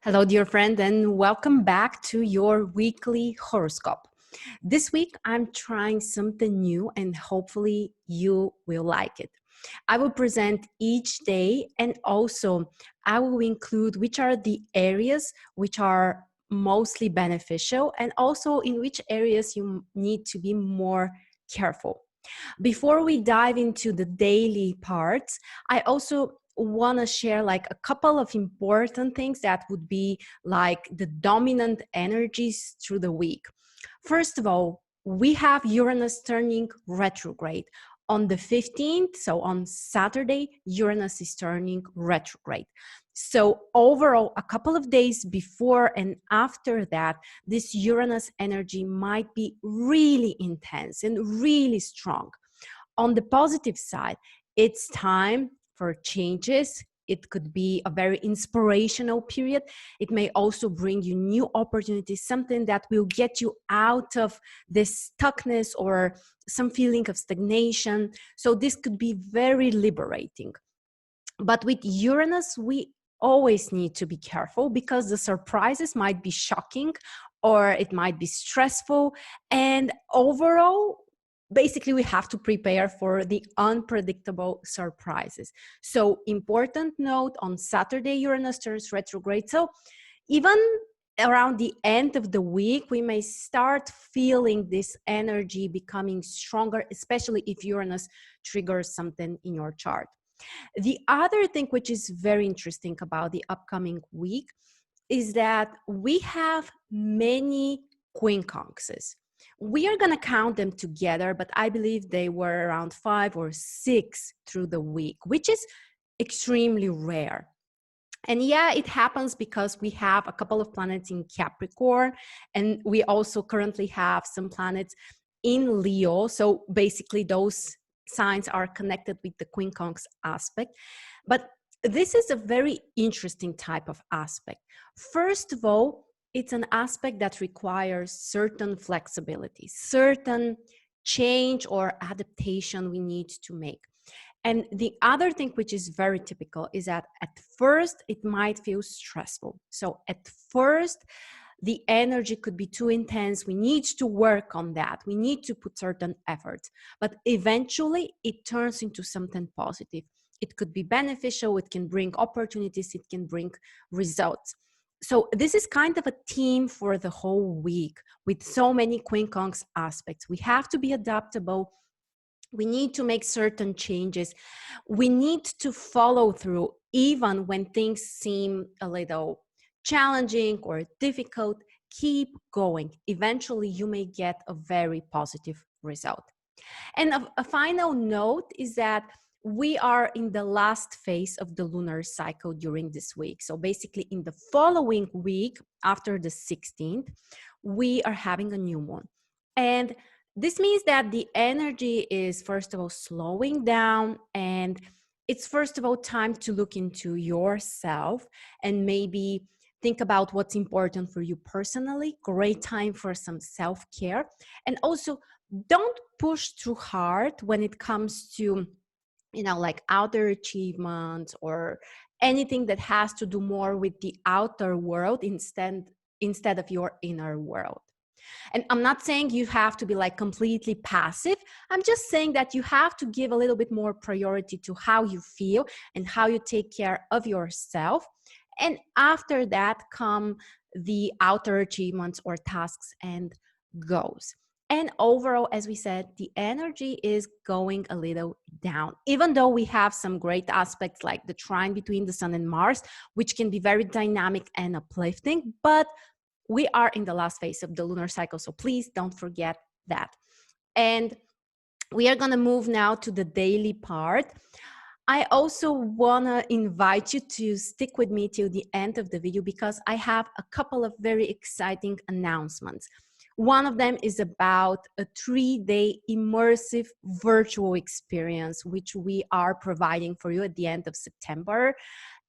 Hello, dear friend, and welcome back to your weekly horoscope. This week, I'm trying something new, and hopefully, you will like it. I will present each day, and also I will include which are the areas which are mostly beneficial, and also in which areas you need to be more careful. Before we dive into the daily parts, I also want to share like a couple of important things that would be like the dominant energies through the week. First of all, we have Uranus turning retrograde. On the 15th, so on Saturday, Uranus is turning retrograde. So overall, a couple of days before and after that, this Uranus energy might be really intense and really strong. On the positive side, it's time for changes. It could be a very inspirational period. It may also bring you new opportunities, something that will get you out of this stuckness or some feeling of stagnation. So this could be very liberating. But with Uranus, we always need to be careful because the surprises might be shocking or it might be stressful. And overall, basically, we have to prepare for the unpredictable surprises. So, important note, on Saturday, Uranus turns retrograde. So, even around the end of the week, we may start feeling this energy becoming stronger, especially if Uranus triggers something in your chart. The other thing which is very interesting about the upcoming week is that we have many quincunxes. We are going to count them together, but I believe they were around 5 or 6 through the week, which is extremely rare. And yeah, it happens because we have a couple of planets in Capricorn, and we also currently have some planets in Leo. So basically, those signs are connected with the quincunx aspect. But this is a very interesting type of aspect. First of all, it's an aspect that requires certain flexibility, certain change or adaptation we need to make. And the other thing which is very typical is that at first it might feel stressful. So at first, the energy could be too intense. We need to work on that. We need to put certain efforts. But eventually, it turns into something positive. It could be beneficial. It can bring opportunities. It can bring results. So this is kind of a theme for the whole week with so many quincunx aspects. We have to be adaptable. We need to make certain changes. We need to follow through even when things seem a little challenging or difficult. Keep going. Eventually, you may get a very positive result. And a final note is that we are in the last phase of the lunar cycle during this week. So basically, in the following week, after the 16th, we are having a new moon. And this means that the energy is, first of all, slowing down, and it's, first of all, time to look into yourself and maybe think about what's important for you personally. Great time for some self-care. And also, don't push too hard when it comes to, like outer achievements or anything that has to do more with the outer world instead of your inner world. And I'm not saying you have to be like completely passive. I'm just saying that you have to give a little bit more priority to how you feel and how you take care of yourself. And after that come the outer achievements or tasks and goals. And overall, as we said, the energy is going a little down, even though we have some great aspects like the trine between the sun and Mars, which can be very dynamic and uplifting. But we are in the last phase of the lunar cycle, so please don't forget that. And we are going to move now to the daily part. I also want to invite you to stick with me till the end of the video because I have a couple of very exciting announcements. One of them is about a 3-day immersive virtual experience, which we are providing for you at the end of September.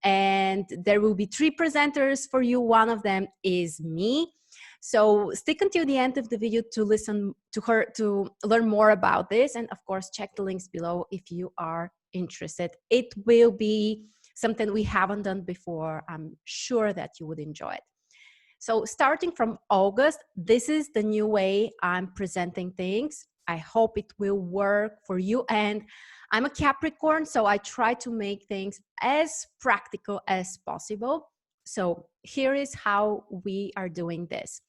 And there will be 3 presenters for you. One of them is me. So stick until the end of the video to listen to her, to learn more about this. And of course, check the links below if you are interested. It will be something we haven't done before. I'm sure that you would enjoy it. So starting from August, this is the new way I'm presenting things. I hope it will work for you. And I'm a Capricorn, so I try to make things as practical as possible. So here is how we are doing this.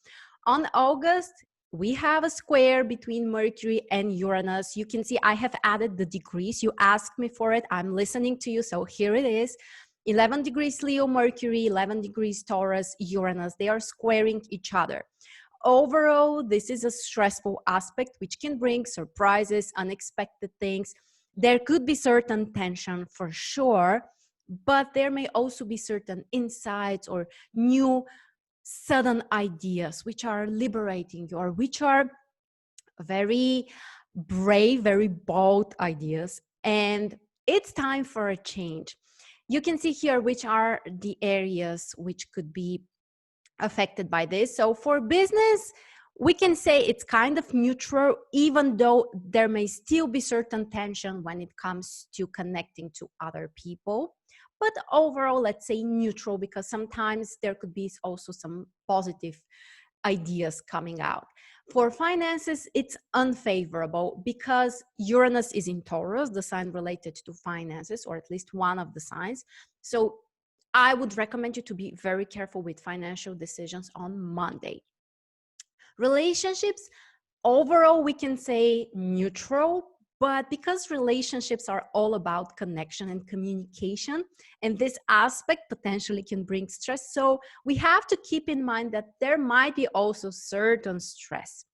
On August, we have a square between Mercury and Uranus. You can see I have added the degrees. You asked me for it. I'm listening to you. So here it is. 11 degrees Leo, Mercury, 11 degrees Taurus, Uranus. They are squaring each other. Overall, this is a stressful aspect which can bring surprises, unexpected things. There could be certain tension for sure, but there may also be certain insights or new sudden ideas which are liberating you or which are very brave, very bold ideas. And it's time for a change. You can see here which are the areas which could be affected by this. So for business, we can say it's kind of neutral, even though there may still be certain tension when it comes to connecting to other people. But overall, let's say neutral, because sometimes there could be also some positive ideas coming out. For finances, it's unfavorable because Uranus is in Taurus, the sign related to finances, or at least one of the signs. So I would recommend you to be very careful with financial decisions on Monday. Relationships, overall, we can say neutral, but because relationships are all about connection and communication, and this aspect potentially can bring stress, so we have to keep in mind that there might be also certain stress.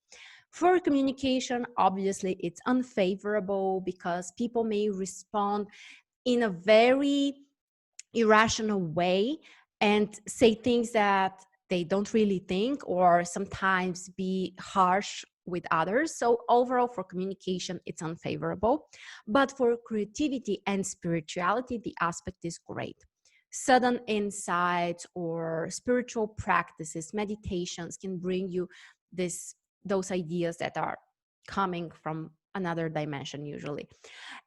For communication, obviously, it's unfavorable because people may respond in a very irrational way and say things that they don't really think, or sometimes be harsh with others. So overall, for communication, it's unfavorable. But for creativity and spirituality, the aspect is great. Sudden insights or spiritual practices, meditations can bring you those ideas that are coming from another dimension usually.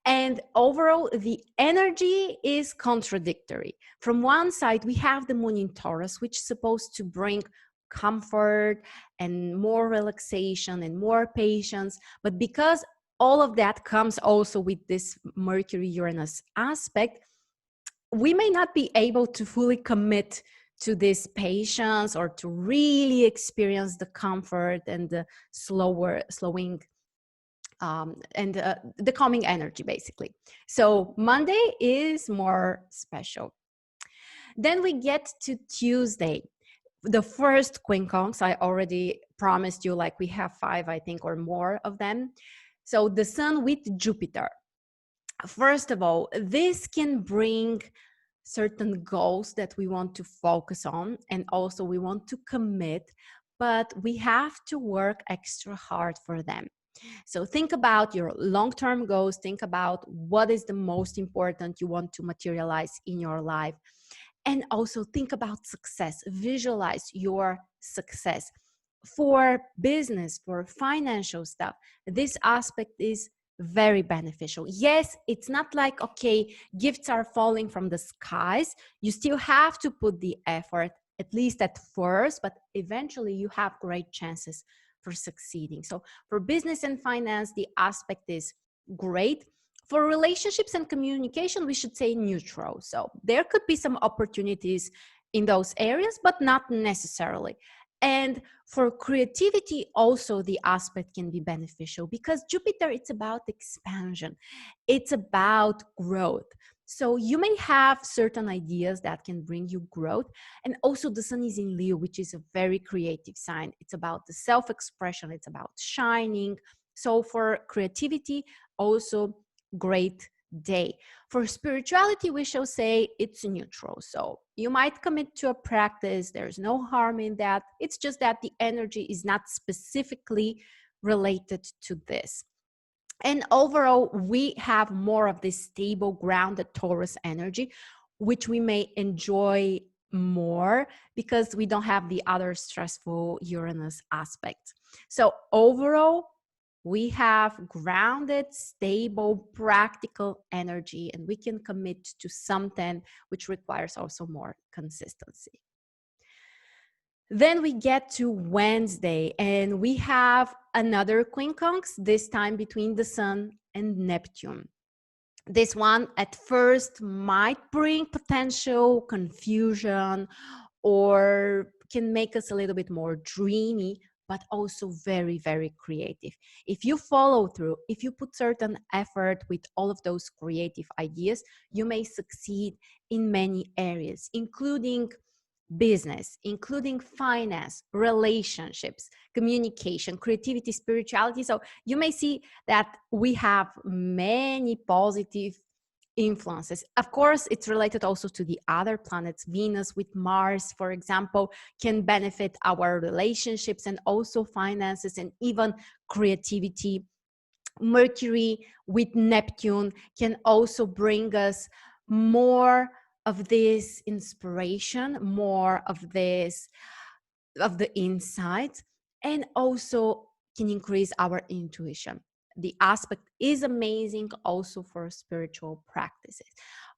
And overall, the energy is contradictory. From one side, we have the moon in Taurus, which is supposed to bring comfort and more relaxation and more patience. But because all of that comes also with this Mercury-Uranus aspect, we may not be able to fully commit to this patience or to really experience the comfort and the slowing and the calming energy, basically. So Monday is more special. Then we get to Tuesday, the first quincunx. I already promised you, like we have 5, I think, or more of them. So the sun with Jupiter. First of all, this can bring certain goals that we want to focus on, and also we want to commit, but we have to work extra hard for them. So think about your long-term goals. Think about what is the most important you want to materialize in your life. And also think about success. Visualize your success. For business, for financial stuff, this aspect is very beneficial. Yes, it's not like, okay, gifts are falling from the skies. You still have to put the effort, at least at first, but eventually you have great chances for succeeding. So for business and finance, the aspect is great. For relationships and communication, we should say neutral. So there could be some opportunities in those areas, but not necessarily. And for creativity, also the aspect can be beneficial because Jupiter, it's about expansion. It's about growth. So you may have certain ideas that can bring you growth. And also the sun is in Leo, which is a very creative sign. It's about the self-expression. It's about shining. So for creativity, also great day. For spirituality, we shall say it's neutral. So you might commit to a practice. There's no harm in that. It's just that the energy is not specifically related to this. And overall, we have more of this stable, grounded Taurus energy, which we may enjoy more because we don't have the other stressful Uranus aspect. So overall, We have grounded, stable, practical energy, and we can commit to something which requires also more consistency. Then we get to Wednesday, and we have another quincunx, this time between the Sun and Neptune. This one at first might bring potential confusion or can make us a little bit more dreamy, but also very, very creative. If you follow through, if you put certain effort with all of those creative ideas, you may succeed in many areas, including business, including finance, relationships, communication, creativity, spirituality. So you may see that we have many positive influences. Of course, it's related also to the other planets. Venus with Mars, for example, can benefit our relationships and also finances and even creativity. Mercury with Neptune can also bring us more of this inspiration, more of this, of the insight, and also can increase our intuition. The aspect is amazing also for spiritual practices.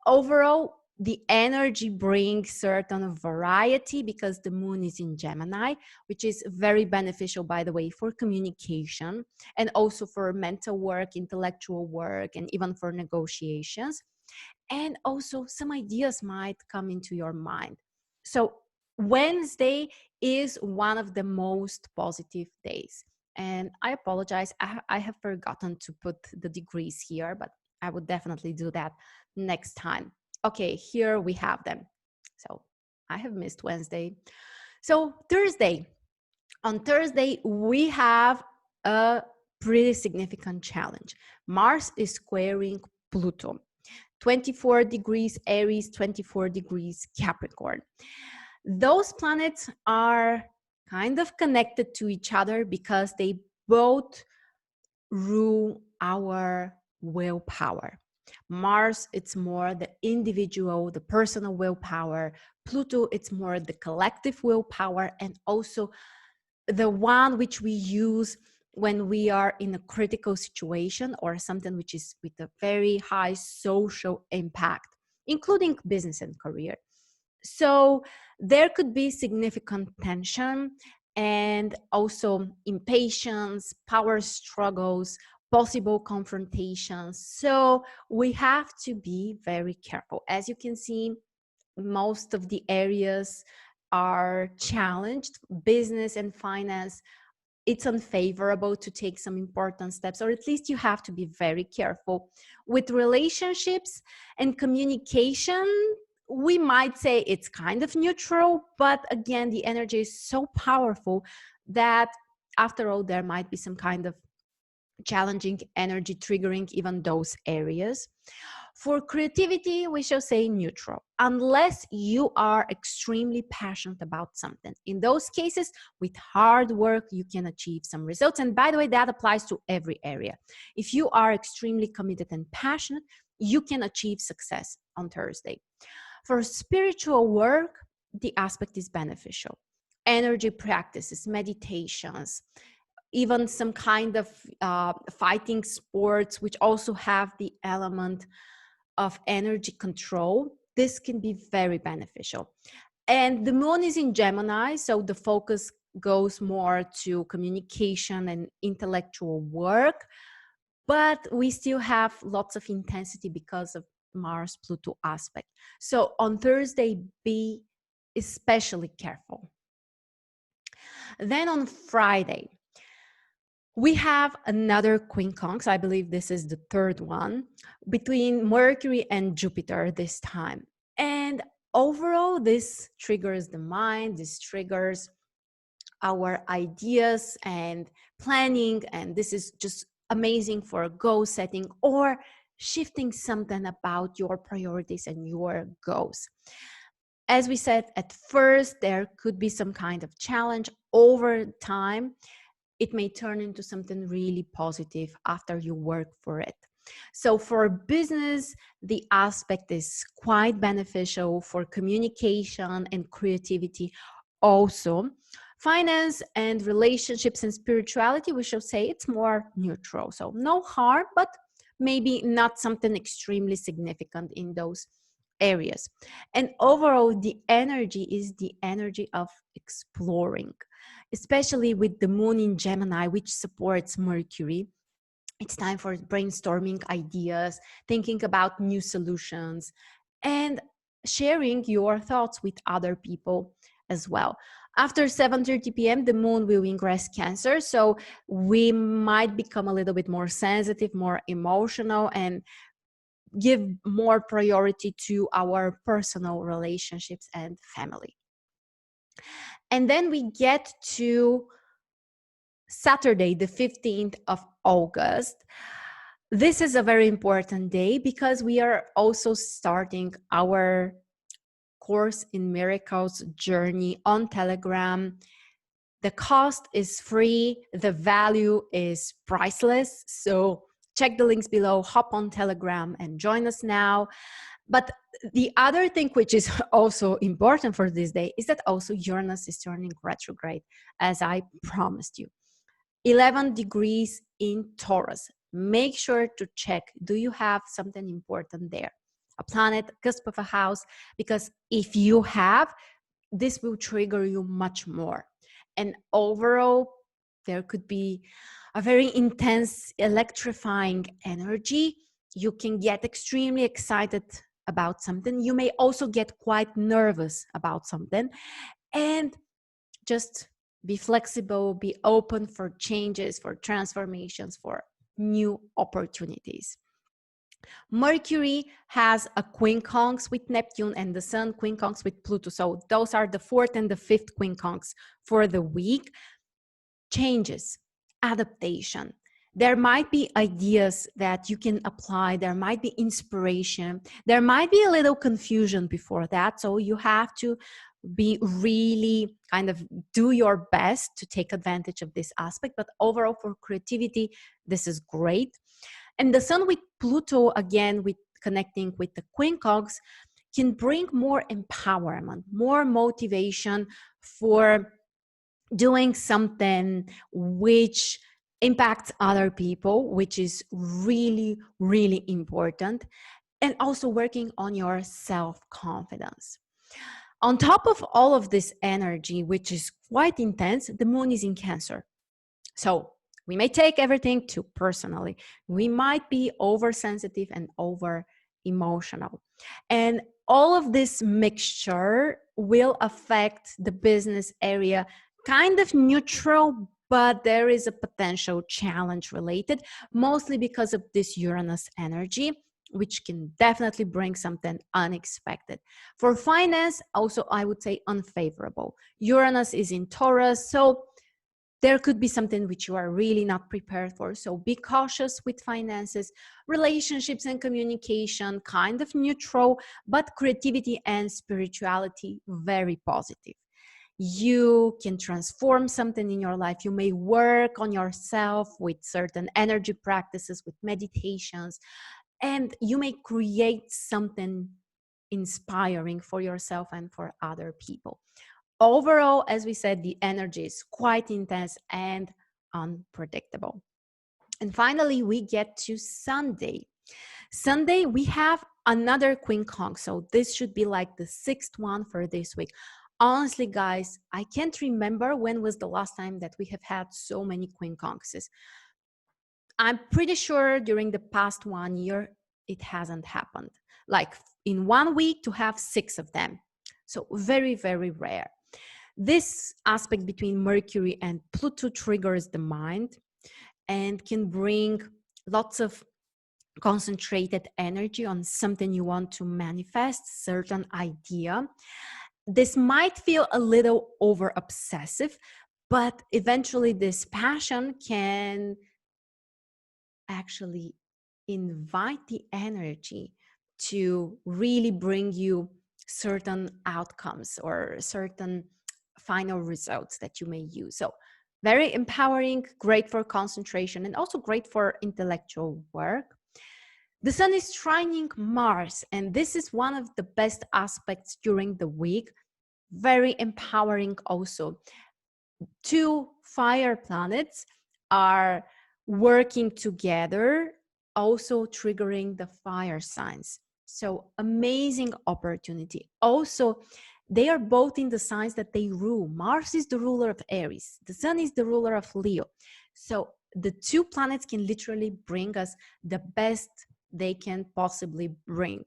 Overall, the energy brings certain variety because the moon is in Gemini, which is very beneficial, by the way, for communication and also for mental work, intellectual work, and even for negotiations. And also some ideas might come into your mind. So Wednesday is one of the most positive days. And I apologize, I have forgotten to put the degrees here, but I would definitely do that next time. Okay, here we have them. So I have missed Wednesday. So Thursday. On Thursday, we have a pretty significant challenge. Mars is squaring Pluto. 24 degrees Aries, 24 degrees Capricorn. Those planets are kind of connected to each other because they both rule our willpower. Mars, it's more the individual, the personal willpower. Pluto, it's more the collective willpower and also the one which we use when we are in a critical situation or something which is with a very high social impact, including business and career. So there could be significant tension and also impatience, power struggles, possible confrontations. So we have to be very careful. As you can see, most of the areas are challenged. Business and finance, it's unfavorable to take some important steps, or at least you have to be very careful. With relationships and communication, we might say it's kind of neutral, but again, the energy is so powerful that after all, there might be some kind of challenging energy triggering even those areas. For creativity, we shall say neutral, unless you are extremely passionate about something. In those cases, with hard work, you can achieve some results. And by the way, that applies to every area. If you are extremely committed and passionate, you can achieve success on Thursday. For spiritual work, the aspect is beneficial. Energy practices, meditations, even some kind of fighting sports, which also have the element of energy control, this can be very beneficial. And the moon is in Gemini, so the focus goes more to communication and intellectual work, but we still have lots of intensity because of Mars Pluto aspect. So on Thursday, be especially careful. Then on Friday, we have another quincunx. I believe this is the third one between Mercury and Jupiter this time. And overall, this triggers the mind, this triggers our ideas and planning. And this is just amazing for goal setting or shifting something about your priorities and your goals. As we said, at first, there could be some kind of challenge. Over time, it may turn into something really positive after you work for it. So for business, the aspect is quite beneficial. For communication and creativity also. Finance and relationships and spirituality, we shall say it's more neutral. So no harm, but maybe not something extremely significant in those areas. And overall, the energy is the energy of exploring, especially with the moon in Gemini, which supports Mercury. It's time for brainstorming ideas, thinking about new solutions, and sharing your thoughts with other people as well. After 7:30 p.m., the moon will ingress Cancer, so we might become a little bit more sensitive, more emotional, and give more priority to our personal relationships and family. And then we get to Saturday, the 15th of August. This is a very important day because we are also starting our Course in Miracles journey on Telegram. The cost is free, the value is priceless. So check the links below, hop on Telegram and join us now. But the other thing which is also important for this day is that also Uranus is turning retrograde, as I promised you. 11 degrees in Taurus. Make sure to check, do you have something important there? A planet, cusp of a house, because if you have, this will trigger you much more. And overall, there could be a very intense, electrifying energy. You can get extremely excited about something. You may also get quite nervous about something. And just be flexible, be open for changes, for transformations, for new opportunities. Mercury has a quincunx with Neptune, and the Sun quincunx with Pluto. So those are the fourth and the fifth quincunx for the week. Changes, adaptation. There might be ideas that you can apply. There might be inspiration. There might be a little confusion before that. So you have to be really kind of do your best to take advantage of this aspect. But overall, for creativity, this is great. And the Sun with Pluto, again, with connecting with the quincunx, can bring more empowerment, more motivation for doing something which impacts other people, which is really, really important. And also working on your self-confidence. On top of all of this energy, which is quite intense, the moon is in Cancer. So we may take everything too personally. We might be oversensitive and over emotional. And all of this mixture will affect the business area, kind of neutral, but there is a potential challenge related, mostly because of this Uranus energy, which can definitely bring something unexpected. For finance, also, I would say unfavorable. Uranus is in Taurus, so there could be something which you are really not prepared for. So be cautious with finances, relationships and communication, kind of neutral, but creativity and spirituality, very positive. You can transform something in your life. You may work on yourself with certain energy practices, with meditations, and you may create something inspiring for yourself and for other people. Overall, as we said, the energy is quite intense and unpredictable. And finally, we get to Sunday. Sunday, we have another quincunx. So this should be like the sixth one for this week. Honestly, guys, I can't remember when was the last time that we have had so many quincunxes. I'm pretty sure during the past 1 year, it hasn't happened. Like in 1 week to have 6 of them. So very, very rare. This aspect between Mercury and Pluto triggers the mind and can bring lots of concentrated energy on something you want to manifest, certain idea. This might feel a little over obsessive, but eventually this passion can actually invite the energy to really bring you certain outcomes or certain final results that you may use. So very empowering, great for concentration, and also great for intellectual work. The Sun is trining Mars, and this is one of the best aspects during the week. Very empowering also. two fire planets are working together, also triggering the fire signs. So amazing opportunity. Also, they are both in the signs that they rule. Mars is the ruler of Aries. The Sun is the ruler of Leo. So the two planets can literally bring us the best they can possibly bring.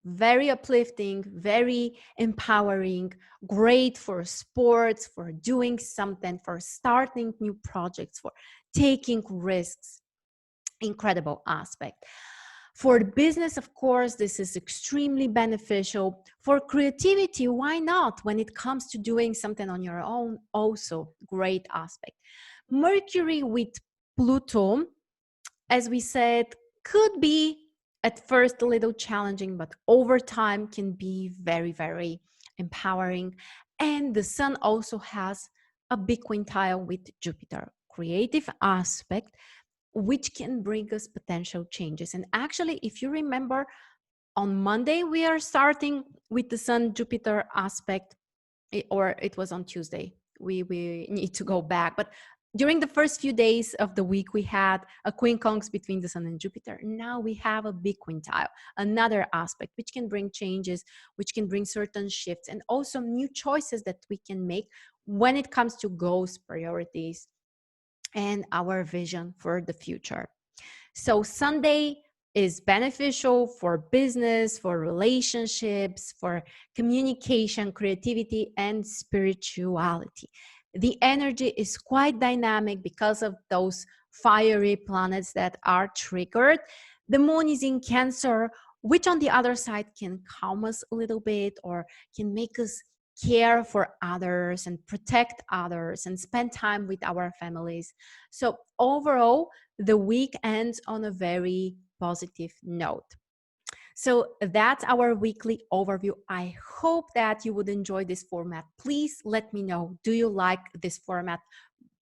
Very uplifting, very empowering, great for sports, for doing something, for starting new projects, for taking risks. Incredible aspect. For the business, of course, this is extremely beneficial. For creativity, why not? When it comes to doing something on your own, also great aspect. Mercury with Pluto, as we said, could be at first a little challenging, but over time can be very, very empowering. And the Sun also has a big quintile with Jupiter, creative aspect, which can bring us potential changes. And actually, if you remember, on Monday, we are starting with the Sun Jupiter aspect, or it was on Tuesday. We need to go back. But during the first few days of the week, we had a quincunx between the Sun and Jupiter. Now we have a big quintile, another aspect, which can bring changes, which can bring certain shifts, and also new choices that we can make when it comes to goals, priorities, and our vision for the future. So Sunday is beneficial for business, for relationships, for communication, creativity, and spirituality. The energy is quite dynamic because of those fiery planets that are triggered. The moon is in Cancer, which on the other side can calm us a little bit or can make us care for others and protect others and spend time with our families. So overall, the week ends on a very positive note. So that's our weekly overview. I hope that you would enjoy this format. Please let me know, do you like this format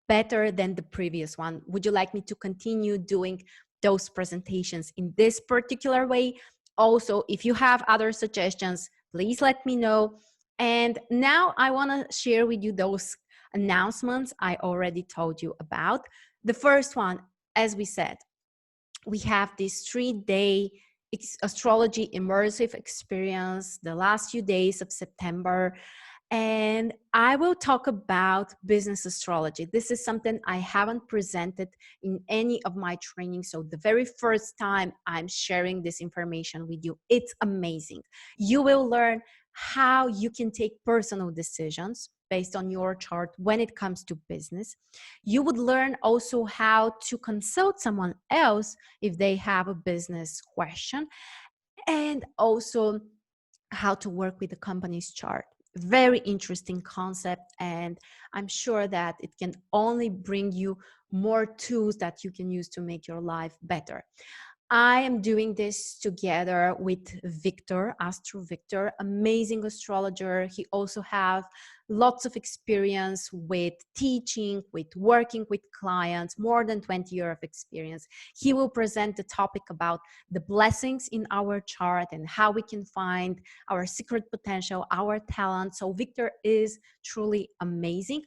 better than the previous one? Would you like me to continue doing those presentations in this particular way? Also, if you have other suggestions, please let me know. And now I want to share with you those announcements I already told you about. The first one, as we said, we have this 3-day astrology immersive experience the last few days of September. And I will talk about business astrology. This is something I haven't presented in any of my trainings. So the very first time I'm sharing this information with you, it's amazing. You will learn how you can take personal decisions based on your chart when it comes to business. You would learn also how to consult someone else if they have a business question, and also how to work with the company's chart. Very interesting concept, and I'm sure that it can only bring you more tools that you can use to make your life better. I am doing this together with Victor, Astro Victor, amazing astrologer. He also has lots of experience with teaching, with working with clients, more than 20 years of experience. He will present the topic about the blessings in our chart and how we can find our secret potential, our talent. So Victor is truly amazing.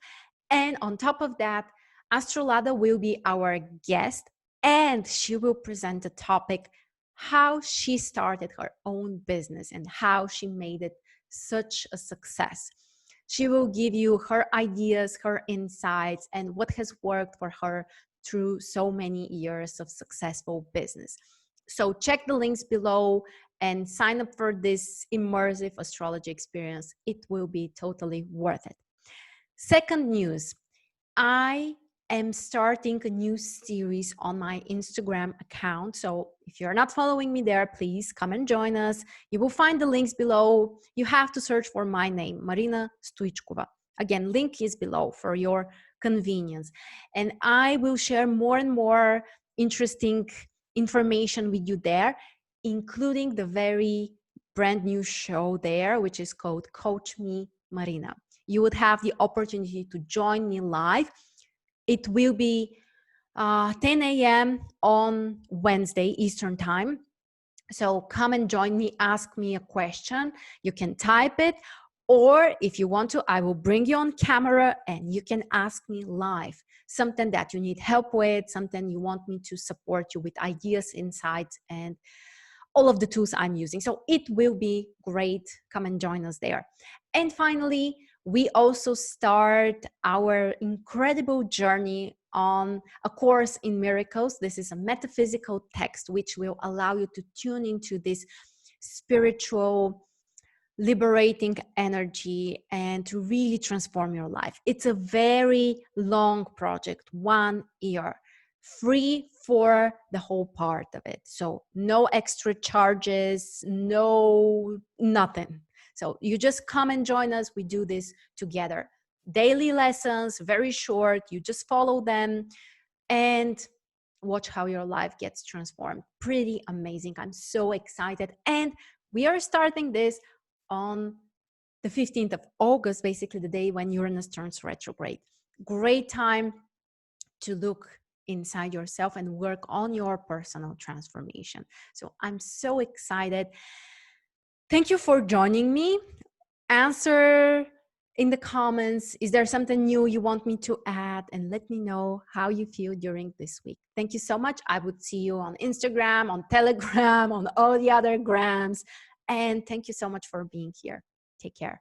And on top of that, Astrolada will be our guest, and she will present the topic how she started her own business and how she made it such a success. She will give you her ideas, her insights, and what has worked for her through so many years of successful business. So check the links below and sign up for this immersive astrology experience. It will be totally worth it. Second news, I am starting a new series on my Instagram account. So if you're not following me there, please come and join us. You will find the links below. You have to search for my name, Marina Stoichkova. Again, link is below for your convenience. And I will share more and more interesting information with you there, including the very brand new show there, which is called Coach Me Marina. You would have the opportunity to join me live. It will be 10 a.m. on Wednesday, Eastern Time. So come and join me, ask me a question. You can type it, Or if you want to, I will bring you on camera and you can ask me live something that you need help with, something you want me to support you with ideas, insights, and all of the tools I'm using. So it will be great. Come and join us there. And finally, we also start our incredible journey on A Course in Miracles. This is a metaphysical text which will allow you to tune into this spiritual, liberating energy and to really transform your life. It's a very long project, 1 year, free for the whole part of it. So no extra charges, no nothing. So you just come and join us. We do this together. Daily lessons, very short. You just follow them and watch how your life gets transformed. Pretty amazing. I'm so excited. And we are starting this on the 15th of August, basically the day when Uranus turns retrograde. Great time to look inside yourself and work on your personal transformation. So I'm so excited. Thank you for joining me. Answer in the comments, is there something new you want me to add? And let me know how you feel during this week. Thank you so much. I would see you on Instagram, on Telegram, on all the other grams. And thank you so much for being here. Take care.